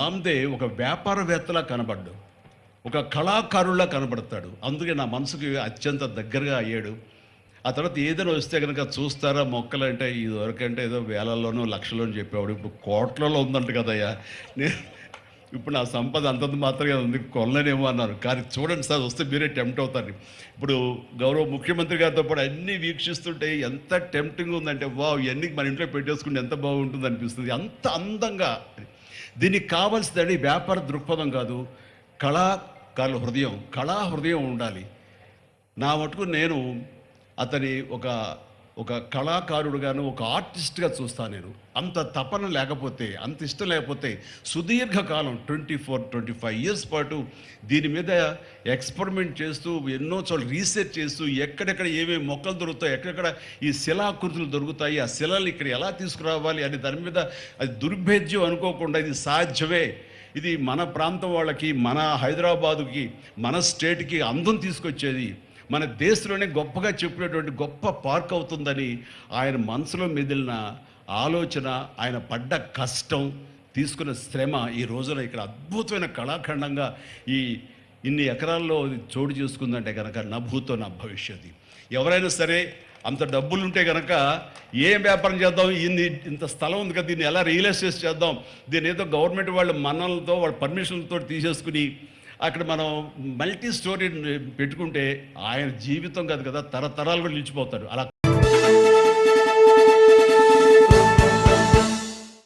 రామ్దేవ్ ఒక వ్యాపారవేత్తలా కనబడ్డు, ఒక కళాకారుల్లా కనబడతాడు. అందుకే నా మనసుకి అత్యంత దగ్గరగా అయ్యాడు. ఆ తర్వాత ఏదైనా వస్తే కనుక చూస్తారా మొక్కలంటే ఇదివరకంటే ఏదో వేలల్లోనో లక్షల్లోనూ చెప్పేవాడు, ఇప్పుడు కోట్లలో ఉందంట కదయ్యా. నేను ఇప్పుడు నా సంపద అంతంత మాత్రమే ఉంది, కొనలేనేమో అన్నారు. కానీ చూడండి సార్, వస్తే మీరే టెంప్ట్ అవుతారు. ఇప్పుడు గౌరవ ముఖ్యమంత్రి గారితో పాటు అన్నీ వీక్షిస్తుంటే ఎంత టెంప్టింగ్ ఉందంటే, వావ్ ఇవన్నీ మన ఇంట్లో పెట్టేసుకుంటే ఎంత బాగుంటుంది అనిపిస్తుంది. అంత అందంగా దీనికి కావాల్సిందండి వ్యాపార దృక్పథం కాదు, కళా హృదయం ఉండాలి. నా మటుకు నేను అతని ఒక కళాకారుడుగాను, ఒక ఆర్టిస్ట్గా చూస్తాను. నేను అంత తపన లేకపోతే, అంత ఇష్టం లేకపోతే సుదీర్ఘకాలం 24-25 ఇయర్స్ పాటు దీని మీద ఎక్స్పెరిమెంట్ చేస్తూ, ఎన్నో చోట్ల రీసెర్చ్ చేస్తూ, ఎక్కడెక్కడ ఏమేమి మొక్కలు దొరుకుతాయి, ఎక్కడెక్కడ ఈ శిలాకృతులు దొరుకుతాయి, ఆ శిలలు ఇక్కడ ఎలా తీసుకురావాలి అని దాని మీద అది దుర్భేద్యం అనుకోకుండా ఇది సాధ్యమే, ఇది మన ప్రాంతం వాళ్ళకి, మన హైదరాబాదుకి, మన స్టేట్కి అందం తీసుకొచ్చేది, మన దేశంలోనే గొప్పగా చెప్పినటువంటి గొప్ప పార్క్ అవుతుందని ఆయన మనసులో మెదిలిన ఆలోచన, ఆయన పడ్డ కష్టం, తీసుకున్న శ్రమ ఈ రోజున ఇక్కడ అద్భుతమైన కళాఖండంగా ఇన్ని ఎకరాల్లో చోటు చేసుకుందంటే కనుక నభూతో నా భవిష్యత్తు. ఎవరైనా సరే అంత డబ్బులు ఉంటే కనుక ఏం వ్యాపారం చేద్దాం, ఇంత స్థలం ఉంది కదా, దీన్ని ఎలా రియల్ ఎస్టేట్ చేద్దాం, దీన్ని ఏదో గవర్నమెంట్ వాళ్ళ మన్నలతో వాళ్ళ పర్మిషన్లతో తీసేసుకుని అక్కడ మనం మల్టీ స్టోరీ పెట్టుకుంటే ఆయన జీవితం కాదు కదా, తరతరాలు కూడా నిలిచిపోతాడు. అలా